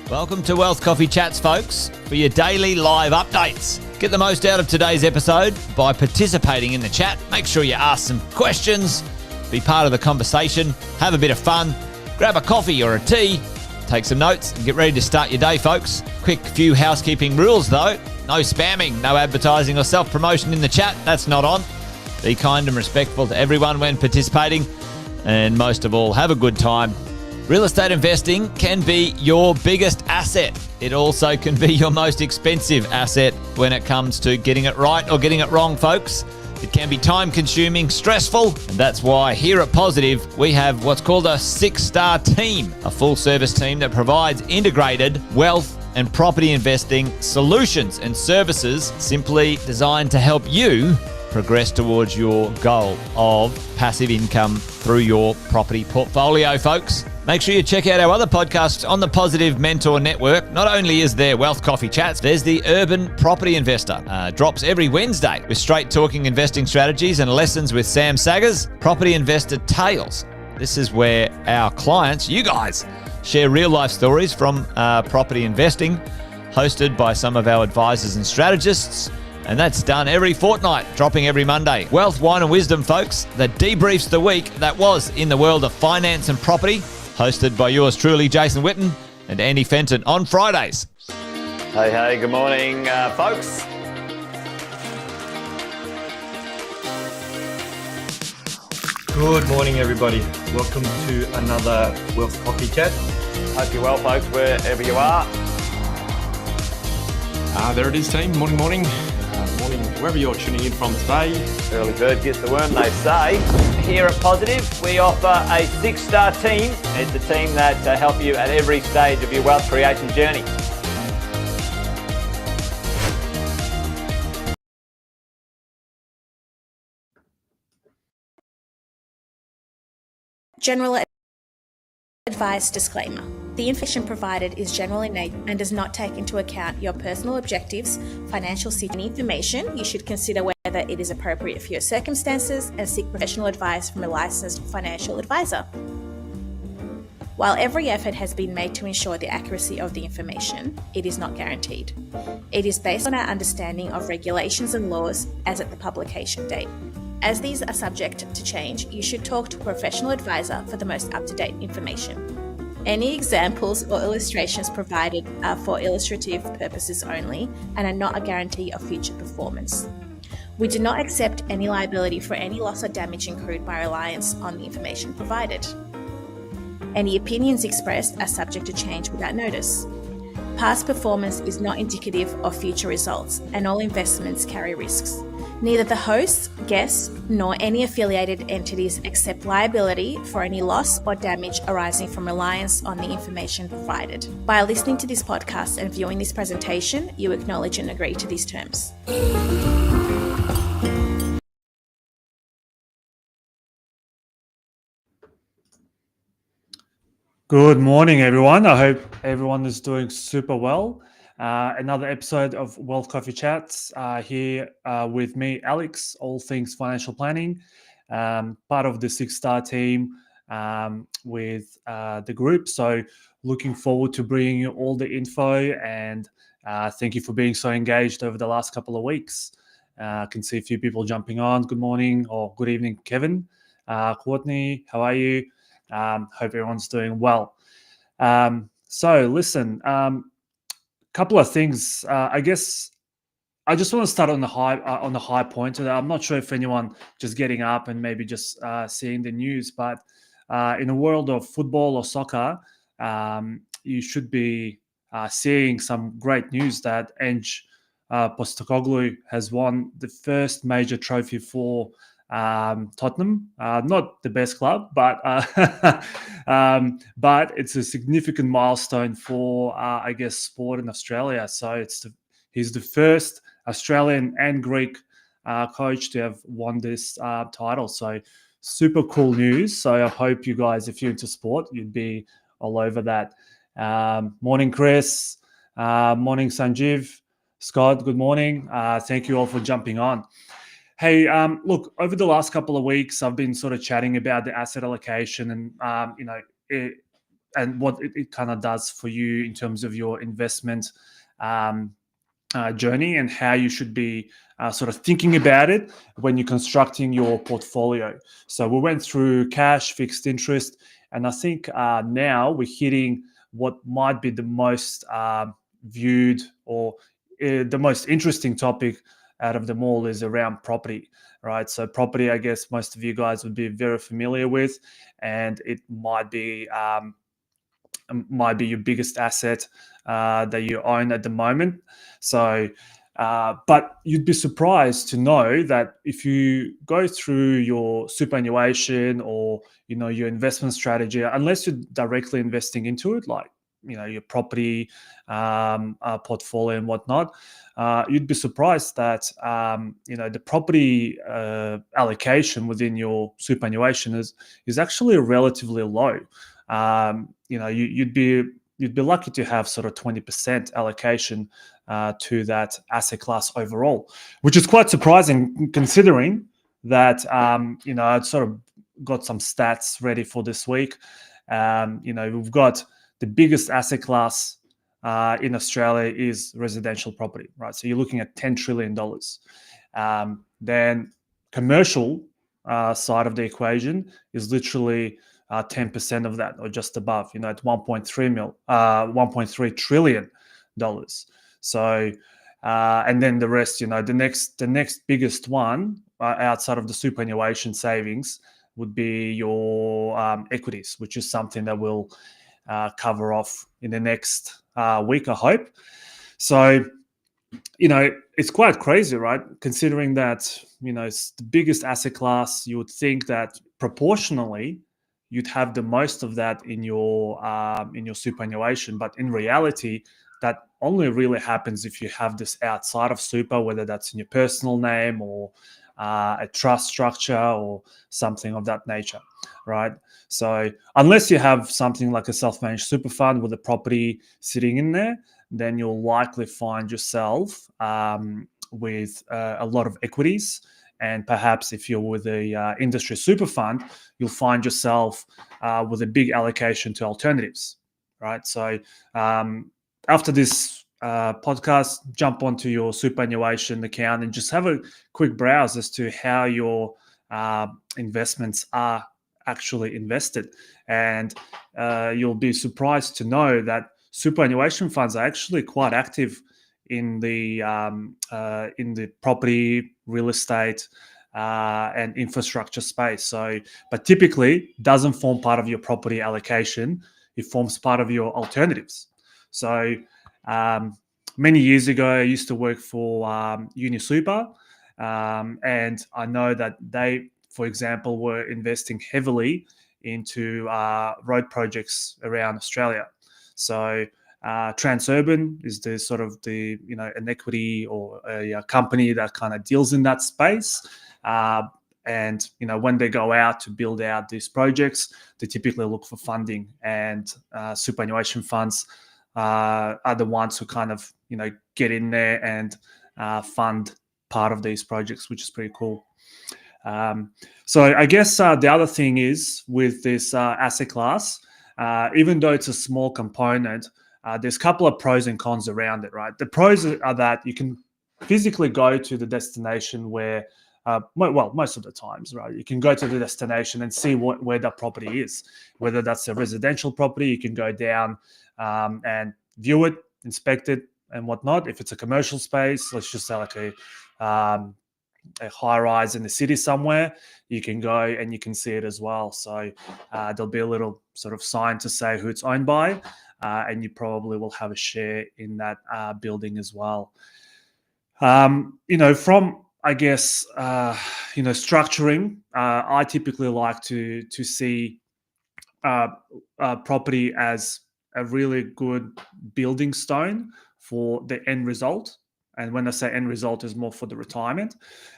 Welcome to Wealth Coffee Chats, folks, for your daily live updates. Get the most out of today's episode by participating in the chat. Make sure you ask some questions, be part of the conversation, have a bit of fun, grab a coffee or a tea, take some notes, and get ready to start your day, folks. Quick few housekeeping rules, though. No spamming, no advertising or self-promotion in the chat. That's not on. Be kind and respectful to everyone when participating. And most of all, have a good time. Real estate investing can be your biggest asset. It also can be your most expensive asset when it comes to getting it right or getting it wrong, folks. It can be time-consuming, stressful, and that's why here at Positive, we have what's called a 6-star team, a full-service team that provides integrated wealth and property investing solutions and services simply designed to help you progress towards your goal of passive income through your property portfolio, folks. Make sure you check out our other podcasts on the Positive Mentor Network. Not only is there Wealth Coffee Chats, there's the Urban Property Investor. Drops every Wednesday with straight talking investing strategies and lessons with Sam Saggers. Property Investor Tales. This is where our clients, you guys, share real life stories from property investing, hosted by some of our advisors and strategists. And that's done every fortnight, dropping every Monday. Wealth, Wine and Wisdom, folks, that debriefs the week that was in the world of finance and property, hosted by yours truly, Jason Witten and Andy Fenton on Fridays. Hey, good morning, folks. Good morning, everybody. Welcome to another Wealth Coffee Chat. Hope you're well, folks, wherever you are. There it is, team. Morning. Morning, wherever you're tuning in from today. Early bird gets the worm, they say. Here at Positive, we offer a 6-star team. It's a team that help you at every stage of your wealth creation journey. General advice disclaimer. The information provided is general in nature and does not take into account your personal objectives, financial situation. Any information, you should consider whether it is appropriate for your circumstances and seek professional advice from a licensed financial advisor. While every effort has been made to ensure the accuracy of the information, it is not guaranteed. It is based on our understanding of regulations and laws as at the publication date. As these are subject to change, you should talk to a professional advisor for the most up-to-date information. Any examples or illustrations provided are for illustrative purposes only and are not a guarantee of future performance. We do not accept any liability for any loss or damage incurred by reliance on the information provided. Any opinions expressed are subject to change without notice. Past performance is not indicative of future results, and all investments carry risks. Neither the hosts, guests, nor any affiliated entities accept liability for any loss or damage arising from reliance on the information provided. By listening to this podcast and viewing this presentation, you acknowledge and agree to these terms. Good morning, everyone. I hope everyone is doing super well. Another episode of Wealth Coffee Chats here with me, Alex, all things financial planning, part of the 6-star team with the group. So looking forward to bringing you all the info, and thank you for being so engaged over the last couple of weeks. I can see a few people jumping on. Good morning or good evening, Kevin. Courtney, how are you? Hope everyone's doing well. So listen, couple of things. I guess I just want to start on the high point. I'm not sure if anyone just getting up and maybe just seeing the news, but in the world of football or soccer, you should be seeing some great news that Ange Postecoglou has won the first major trophy for Tottenham. Not the best club, but it's a significant milestone for I guess sport in Australia. So he's the first Australian and Greek coach to have won this title. So super cool news. So I hope you guys, if you're into sport, you'd be all over that. Morning, Chris. Morning, Sanjeev. Scott, good morning. Thank you all for jumping on. Hey, look, over the last couple of weeks, I've been sort of chatting about the asset allocation and, and what it kind of does for you in terms of your investment journey, and how you should be sort of thinking about it when you're constructing your portfolio. So we went through cash, fixed interest, and I think now we're hitting what might be the most viewed or the most interesting topic out of them all, is around property, right? So property, I guess most of you guys would be very familiar with, and it might be your biggest asset that you own at the moment. So, but you'd be surprised to know that if you go through your superannuation or your investment strategy, unless you're directly investing into it, like your property portfolio and whatnot, you'd be surprised that the property allocation within your superannuation is actually relatively low. You'd be lucky to have sort of 20% allocation to that asset class overall, which is quite surprising considering that I'd sort of got some stats ready for this week. We've got the biggest asset class in Australia is residential property, right? So you're looking at $10 trillion. Then commercial side of the equation is literally 10% of that, or just above, at $1.3 trillion. So, and then the rest, the next biggest one outside of the superannuation savings would be your equities, which is something that we'll cover off in the next week, I hope. So, it's quite crazy, right? Considering that, it's the biggest asset class, you would think that proportionally you'd have the most of that in your superannuation, but in reality, that only really happens if you have this outside of super, whether that's in your personal name or a trust structure or something of that nature, right? So unless you have something like a self-managed super fund with a property sitting in there, then you'll likely find yourself with a lot of equities. And perhaps if you're with a industry super fund, you'll find yourself with a big allocation to alternatives, right? So after this podcast, jump onto your superannuation account and just have a quick browse as to how your investments are actually invested. And you'll be surprised to know that superannuation funds are actually quite active in the property, real estate, and infrastructure space. So, but typically doesn't form part of your property allocation. It forms part of your alternatives. So, many years ago, I used to work for UniSuper, and I know that they, for example, were investing heavily into road projects around Australia. So Transurban is the sort of an equity or a company that kind of deals in that space. And when they go out to build out these projects, they typically look for funding, and superannuation funds are the ones who kind of get in there and fund part of these projects, which is pretty cool. So I guess the other thing is with this asset class, even though it's a small component, there's a couple of pros and cons around it, right? The pros are that you can physically go to the destination where, most of the times, right? You can go to the destination and see where that property is. Whether that's a residential property, you can go down and view it, inspect it, and whatnot. If it's a commercial space, let's just say like a high rise in the city somewhere, you can go and you can see it as well. So there'll be a little sort of sign to say who it's owned by, and you probably will have a share in that building as well. From, I guess, structuring, I typically like to see property as a really good building stone for the end result. And when I say end result, is more for the retirement.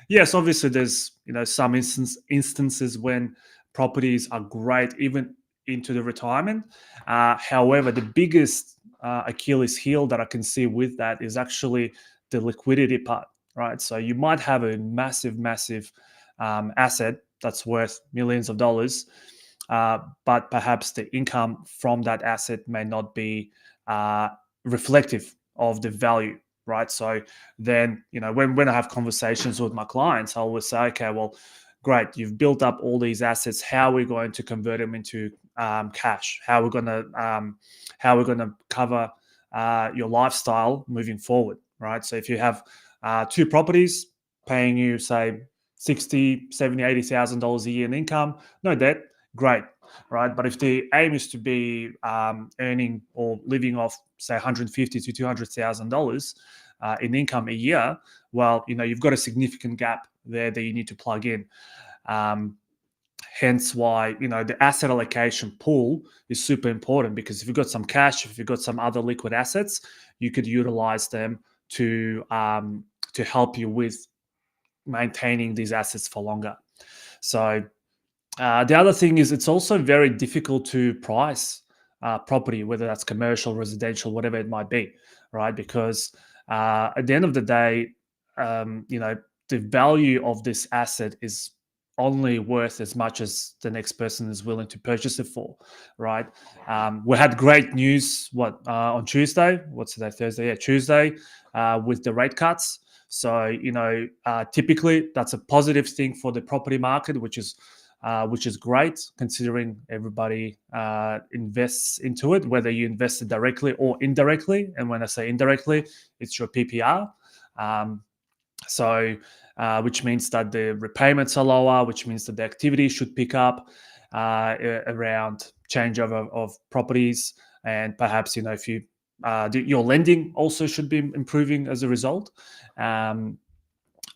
Yes, obviously there's some instances when properties are great even into the retirement. However, the biggest Achilles heel that I can see with that is actually the liquidity part, right? So you might have a massive asset that's worth millions of dollars, but perhaps the income from that asset may not be reflective of the value, right? So then, when I have conversations with my clients, I always say, okay, well, great, you've built up all these assets. How are we going to convert them into cash? How are we going to cover your lifestyle moving forward, right? So if you have two properties paying you, say, $60,000, $70,000, $80,000 a year in income, no debt, great, right? But if the aim is to be earning or living off, say, $150,000 to $200,000 in income a year, well, you've got a significant gap there that you need to plug in. Hence why, the asset allocation pool is super important, because if you've got some cash, if you've got some other liquid assets, you could utilize them to help you with maintaining these assets for longer. So the other thing is, it's also very difficult to price property, whether that's commercial, residential, whatever it might be, right? Because at the end of the day, the value of this asset is only worth as much as the next person is willing to purchase it for, right? We had great news on Tuesday. What's today? Thursday? Yeah, Tuesday, with the rate cuts. So typically that's a positive thing for the property market, which is great, considering everybody invests into it, whether you invested directly or indirectly. And when I say indirectly, it's your PPR. Which means that the repayments are lower, which means that the activity should pick up around changeover of properties. And perhaps, if you your lending also should be improving as a result.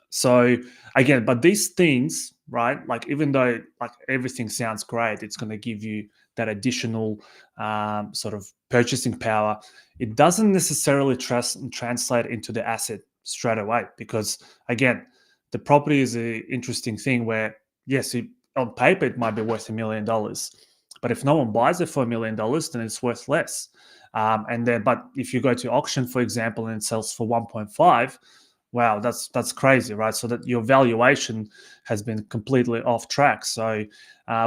So again, but these things, right? Like, even though like everything sounds great, it's going to give you that additional sort of purchasing power. It doesn't necessarily translate into the asset straight away, because again, the property is an interesting thing where, yes, on paper it might be worth $1 million, but if no one buys it for $1 million, then it's worth less. But if you go to auction, for example, and it sells for 1.5, wow, that's crazy, right? So that your valuation has been completely off track. So,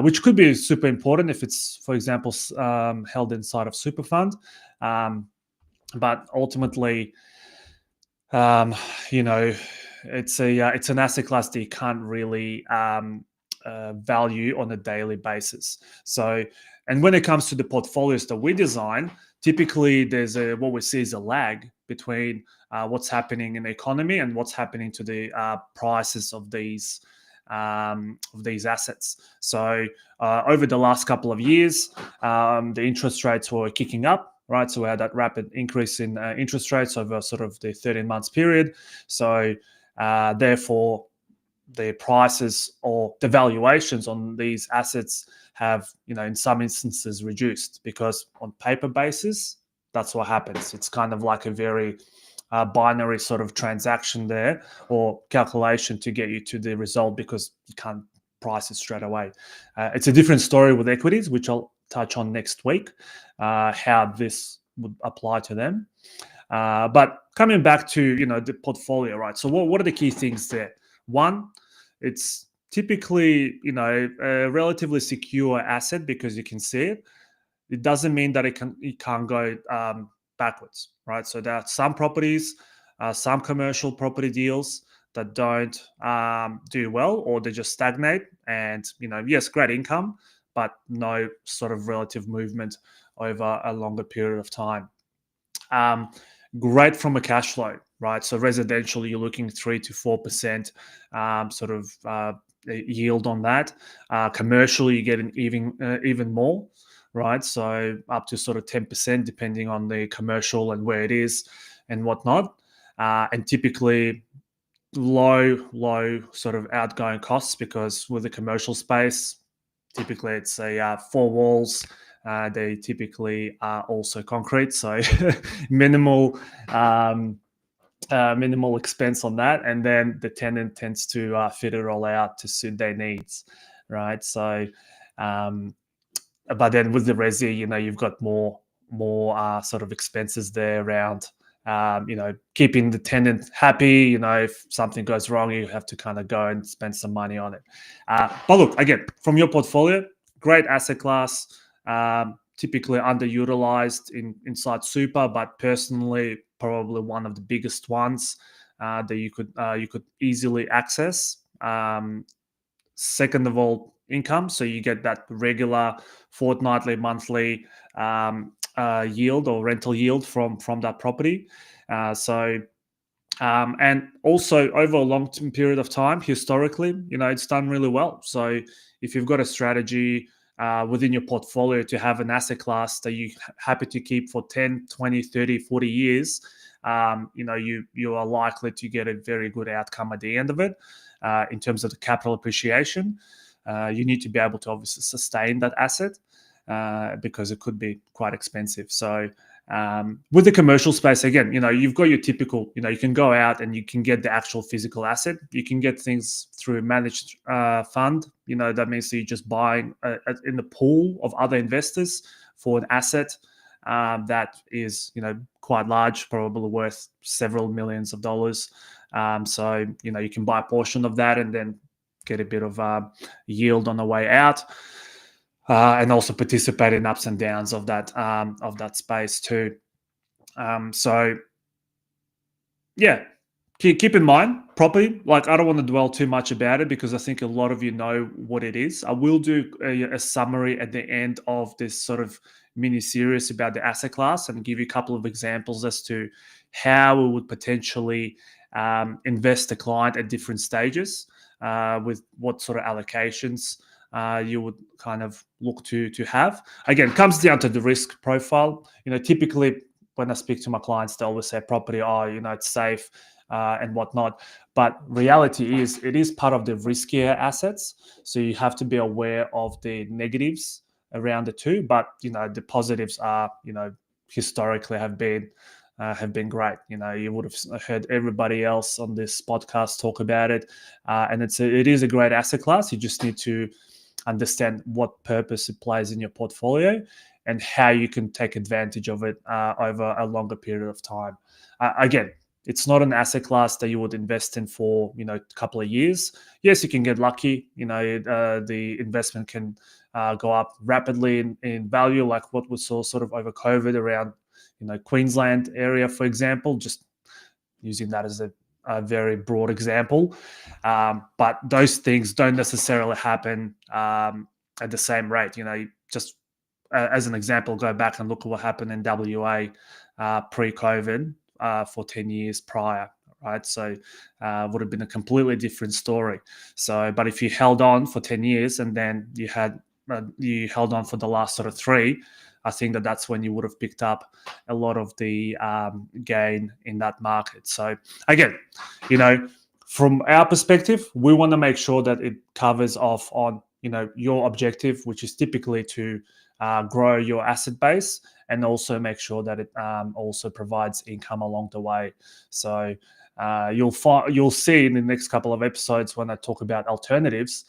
which could be super important if it's, for example, held inside of super fund. But ultimately, it's an asset class that you can't really value on a daily basis. So, and when it comes to the portfolios that we design, typically there's what we see is a lag between what's happening in the economy and what's happening to the prices of these assets. So over the last couple of years, the interest rates were kicking up, right? So we had that rapid increase in interest rates over sort of the 13 months period. So therefore, the prices or the valuations on these assets have, in some instances reduced, because on paper basis, that's what happens. It's kind of like a very binary sort of transaction there, or calculation to get you to the result, because you can't price it straight away. It's a different story with equities, which I'll touch on next week, how this would apply to them. But coming back to, the portfolio, right? So what are the key things there? One, it's typically, a relatively secure asset, because you can see it. It doesn't mean that it can't go backwards, right? So there are some properties, some commercial property deals that don't do well, or they just stagnate. And, yes, great income, but no sort of relative movement over a longer period of time. Great from a cash flow, right? So residential, you're looking 3 to 4% sort of yield on that. Commercial, you get an even more, right? So up to sort of 10%, depending on the commercial and where it is and whatnot. And typically low sort of outgoing costs, because with the commercial space, typically it's a 4 walls. They typically are also concrete, so minimal expense on that, and then the tenant tends to fit it all out to suit their needs, right? So, but then with the resi, you've got more sort of expenses there around, keeping the tenant happy. If something goes wrong, you have to kind of go and spend some money on it. But look, again, from your portfolio, great asset class, typically underutilized inside super, but personally probably one of the biggest ones that you could easily access. Second of all, income, so you get that regular fortnightly, monthly yield or rental yield from that property. And also over a long period of time, historically, it's done really well. So if you've got a strategy within your portfolio to have an asset class that you're happy to keep for 10, 20, 30, 40 years, you are likely to get a very good outcome at the end of it. In terms of the capital appreciation, you need to be able to obviously sustain that asset because it could be quite expensive. So with the commercial space, again, you've got your typical, you can go out and you can get the actual physical asset. You can get things through a managed fund. That means that you're just buying in the pool of other investors for an asset that is, quite large, probably worth several millions of dollars. So, you can buy a portion of that and then get a bit of yield on the way out. And also participate in ups and downs of that space too. So yeah, keep in mind property. Like, I don't want to dwell too much about it because I think a lot of you know what it is. I will do a summary at the end of this sort of mini series about the asset class and give you a couple of examples as to how we would potentially invest the client at different stages with what sort of allocations you would kind of look to have. Again, comes down to the risk profile. Typically when I speak to my clients, they always say property, it's safe and whatnot. But reality is, it is part of the riskier assets. So you have to be aware of the negatives around the two. But the positives are, historically have been great. You would have heard everybody else on this podcast talk about it, and it is a great asset class. You just need to understand what purpose it plays in your portfolio and how you can take advantage of it over a longer period of time. Again, it's not an asset class that you would invest in for a couple of years. Yes, you can get lucky. The investment can go up rapidly in value, like what we saw sort of over COVID around Queensland area, for example. Just using that as a very broad example, but those things don't necessarily happen at the same rate. Just as an example, go back and look at what happened in WA pre-COVID for 10 years prior, right? So would have been a completely different story. So, but if you held on for 10 years and then you held on for the last sort of 3, I think that's when you would have picked up a lot of the gain in that market. So again, from our perspective, we want to make sure that it covers off on, your objective, which is typically to grow your asset base and also make sure that it also provides income along the way. So you'll see in the next couple of episodes when I talk about alternatives,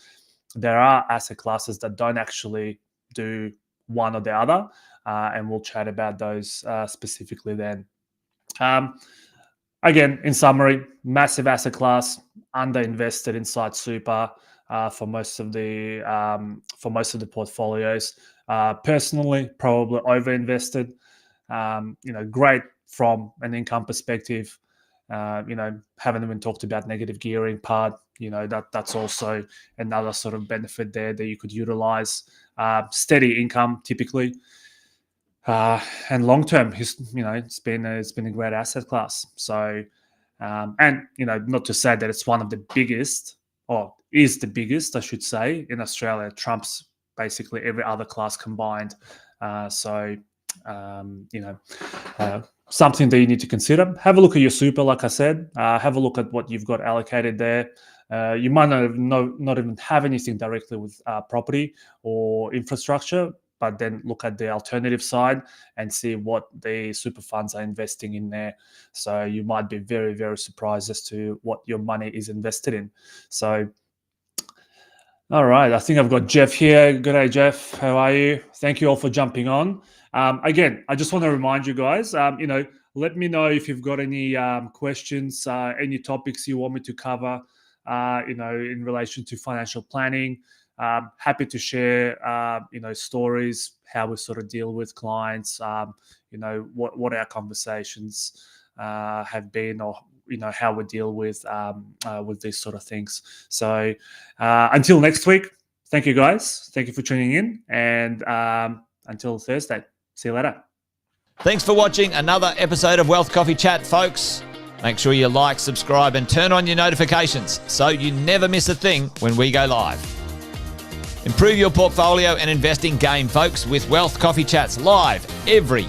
there are asset classes that don't actually do one or the other, and we'll chat about those specifically then. Again, in summary, massive asset class, underinvested inside super for most of the portfolios. Personally, probably overinvested. Great from an income perspective. Haven't even talked about negative gearing part. That's also another sort of benefit there that you could utilize. Steady income typically, and long term, it's been a great asset class. So, and not to say that it's one of the biggest, or is the biggest, I should say, in Australia. Trumps basically every other class combined. Something that you need to consider. Have a look at your super, like I said. Have a look at what you've got allocated there. You might not even have anything directly with property or infrastructure, but then look at the alternative side and see what the super funds are investing in there. So you might be very, very surprised as to what your money is invested in. So, all right, I think I've got Jeff here. Good day, Jeff. How are you? Thank you all for jumping on. Again, I just want to remind you guys, let me know if you've got any questions, any topics you want me to cover, in relation to financial planning. happy to share, stories, how we sort of deal with clients, what our conversations have been, or how we deal with these sort of things. So until next week, thank you guys. Thank you for tuning in, and until Thursday, see you later. Thanks for watching another episode of Wealth Coffee Chat, folks. Make sure you like, subscribe, and turn on your notifications so you never miss a thing when we go live. Improve your portfolio and investing game, folks, with Wealth Coffee Chats live every